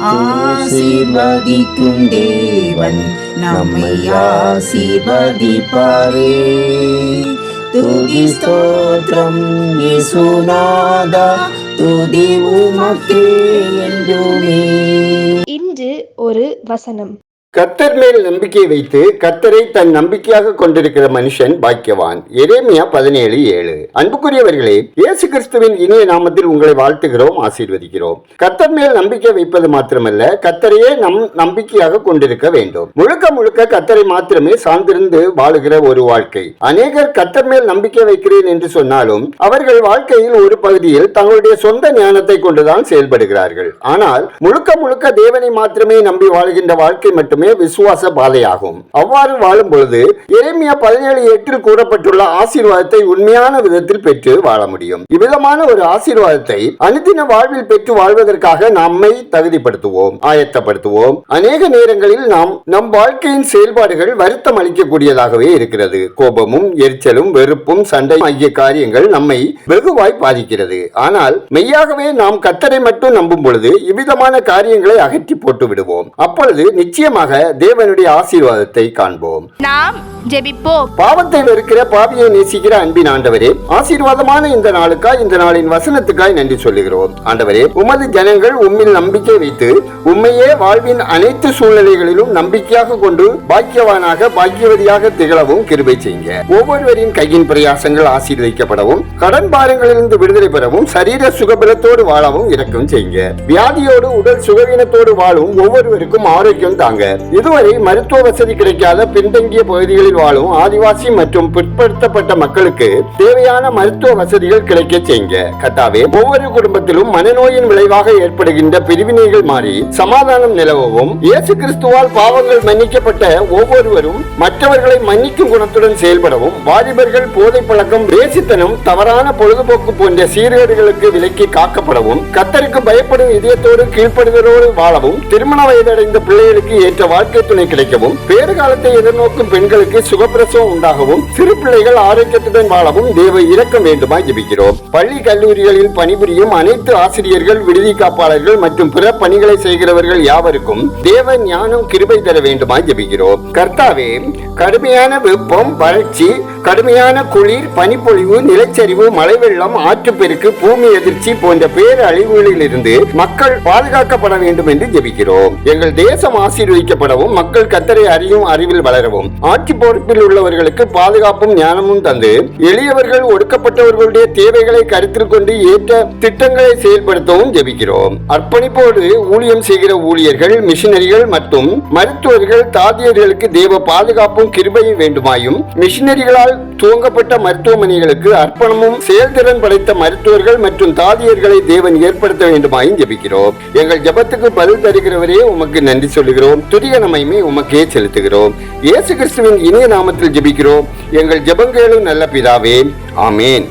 ஆசீர்வதிக்கும் தேவன் நம்மை ஆசீர்வதிப்பாரே. துதி ஸ்தோத்திரம் இயேசுநாதா, துதி உமக்கே என்றுமே. இன்று ஒரு வசனம். கர்த்தர் மேல் நம்பிக்கை வைத்து கர்த்தரை தன் நம்பிக்கையாக கொண்டிருக்கிற மனுஷன் பாக்கியவான். எரேமியா 17:7. அன்புக்குரியவர்களே, இயேசு கிறிஸ்துவின் இனிய நாமத்தில் உங்களை வாழ்த்துகிறோம், ஆசீர்வதிக்கிறோம். கர்த்தர் மேல் நம்பிக்கை வைப்பது மாத்திரமல்ல, கர்த்தரையே நம் நம்பிக்கையாக கொண்டிருக்க வேண்டும். முழுக்க முழுக்க கர்த்தரை மாத்திரமே சார்ந்திருந்து வாழுகிற ஒரு வாழ்க்கை. அநேகர் கர்த்தர் மேல் நம்பிக்கை வைக்கிறேன் என்று சொன்னாலும் அவர்கள் வாழ்க்கையில் ஒரு பகுதியில் தங்களுடைய சொந்த ஞானத்தை கொண்டுதான் செயல்படுகிறார்கள். ஆனால் முழுக்க முழுக்க தேவனை மாத்திரமே நம்பி வாழ்கின்ற வாழ்க்கை மட்டுமே விசுவாச பாதையாகும். அவ்வாறு வாழும் பொழுது எரேமியா 17:8 கூறப்பட்டுள்ள ஆசீர்வாதத்தை உண்மையான விதத்தில் பெற்று வாழ முடியும். இவ்விதமான ஒரு ஆசீர்வாதத்தை அனுதின வாழ்வில் பெற்று வாழ்வதற்காக நம்மை தகுதிப்படுத்துவோம், ஆயத்தப்படுத்துவோம். அநேக நேரங்களில் நம் வாழ்க்கையின் செயல்பாடுகள் வருத்தம் அளிக்கக்கூடியதாகவே இருக்கிறது. கோபமும் எரிச்சலும் வெறுப்பும் சண்டை ஆகிய காரியங்கள் நம்மை வெகுவாய் பாதிக்கிறது. ஆனால் மெய்யாகவே நாம் கர்த்தரை மட்டும் நம்பும் பொழுது இவ்விதமான காரியங்களை அகற்றி போட்டு விடுவோம். அப்பொழுது நிச்சயமாக தேவனுடைய ஆசீர்வாதத்தை காண்போம். நாம் ஜெபிப்போம். பாவத்தை வெறுக்கிற பாவியை நேசிக்கிற அன்பின் ஆண்டவரே, ஆசீர்வாதமான இந்த நாளுக்காய், இந்த நாளின் வசனத்துக்காய் நன்றி சொல்லுகிறோம். ஆண்டவரே, உமது ஜனங்கள் உம்மில் நம்பிக்கை வைத்து உம்மையே வாழ்வின் அனைத்து சூழ்நிலைகளிலும் நம்பிக்கையாக கொண்டு பாக்கியவானாக பாக்கியவதியாக திகழவும் கிருபை செய்யுங்க. ஒவ்வொருவரின் கையின் பிரயாசங்கள் ஆசீர்வதிக்கப்படவும், கடன் பாரங்களிலிருந்து விடுதலை பெறவும், சரீர சுகபலத்தோடு வாழவும் இரக்கம் செய்யுங்க. வியாதியோடு உடல் சுகவீனத்தோடு வாழும் ஒவ்வொருவருக்கும் ஆரோக்கியம் தாங்க. இதுவரை மருத்துவ வசதி கிடைக்காத பின்தங்கிய பகுதிகளில் வாழும் ஆதிவாசி மற்றும் பிற்படுத்தப்பட்ட மக்களுக்கு தேவையான மருத்துவ வசதிகள் கிடைக்க செய்யுங்க. கர்த்தாவே, ஒவ்வொரு குடும்பத்திலும் மனநோயின் விளைவாக ஏற்படுகின்ற பிரிவினைகள் மாறி சமாதானம் நிலவவும், இயேசு கிறிஸ்துவால் பாவங்கள் மன்னிக்கப்பட்ட ஒவ்வொருவரும் மற்றவர்களை மன்னிக்கும் குணத்துடன் செயல்படவும், வாலிபர்கள் போதை பழக்கம், வேசித்தனம், தவறான பொழுதுபோக்கு போன்ற சீர்கேடுகளுக்கு விலக்கி காக்கப்படவும், கர்த்தருக்கு பயப்படும் இதயத்தோடு கீழ்ப்படுதலோடு வாழவும், திருமண வயதடைந்த பிள்ளைகளுக்கு ஏற்ற வாழ்க்கை துணை கிடைக்கவும், பேறு காலத்தை எதிர்நோக்கும் பெண்களுக்கு சுகப்பிரசவம் உண்டாகவும், சிறு பிள்ளைகள் ஆரோக்கியத்துடன் வாழவும் தேவ இரக்கம் வேண்டுமாய் ஜெபிக்கிறோம். பள்ளி கல்லூரிகளில் பணிபுரியும் அனைத்து ஆசிரியர்கள், விடுதி காப்பாளர்கள் மற்றும் பிற பணிகளை செய்கிறவர்கள் யாவருக்கும் தேவ ஞானம் கிருபை தர வேண்டுமாய் ஜெபிக்கிறோம். கர்த்தாவே, கடுமையான வெப்பம், வறட்சி, கடுமையான குளிர், பனிப்பொழிவு, நிலச்சரிவு, மழை வெள்ளம், ஆற்றுப்பெருக்கு, பூமி எதிர்ச்சி போன்ற பேரழிவுகளில் இருந்து மக்கள் பாதுகாக்கப்பட வேண்டும் என்று ஜெபிக்கிறோம். எங்கள் தேசம் ஆசீர்வதிக்கப்படவும், மக்கள் கர்த்தரை அறியும் அறிவில் வளரவும், ஆட்சி பொறுப்பில் உள்ளவர்களுக்கு பாதுகாப்பும் ஞானமும் தந்து, எளியவர்கள் ஒடுக்கப்பட்டவர்களுடைய தேவைகளை கருத்தில் கொண்டு ஏற்ற திட்டங்களை செயல்படுத்தவும் ஜெபிக்கிறோம். அர்ப்பணிப்போடு ஊழியம் செய்கிற ஊழியர்கள், மிஷினரிகள் மற்றும் மருத்துவர்கள், தாதியர்களுக்கு தேவ பாதுகாப்பும் கிருபையும் வேண்டுமாயும், மிஷினரிகளால் துவங்கப்பட்ட மருத்துவமனைகளுக்கு அர்ப்பணமும் செயல்திறன் படைத்த மருத்துவர்கள் மற்றும் தாதியர்களை தேவன் ஏற்படுத்த வேண்டுமாயும் ஜெபிக்கிறோம். எங்கள் ஜெபத்துக்கு பதில் தருகிறவரே, உமக்கு நன்றி சொல்லுகிறோம். துதிய நன்மையை உமக்கே செலுத்துகிறோம். இயேசு கிறிஸ்துவின் இனிய நாமத்தில் ஜெபிக்கிறோம். எங்கள் ஜெபங்களும் நல்ல பிதாவே, ஆமேன்.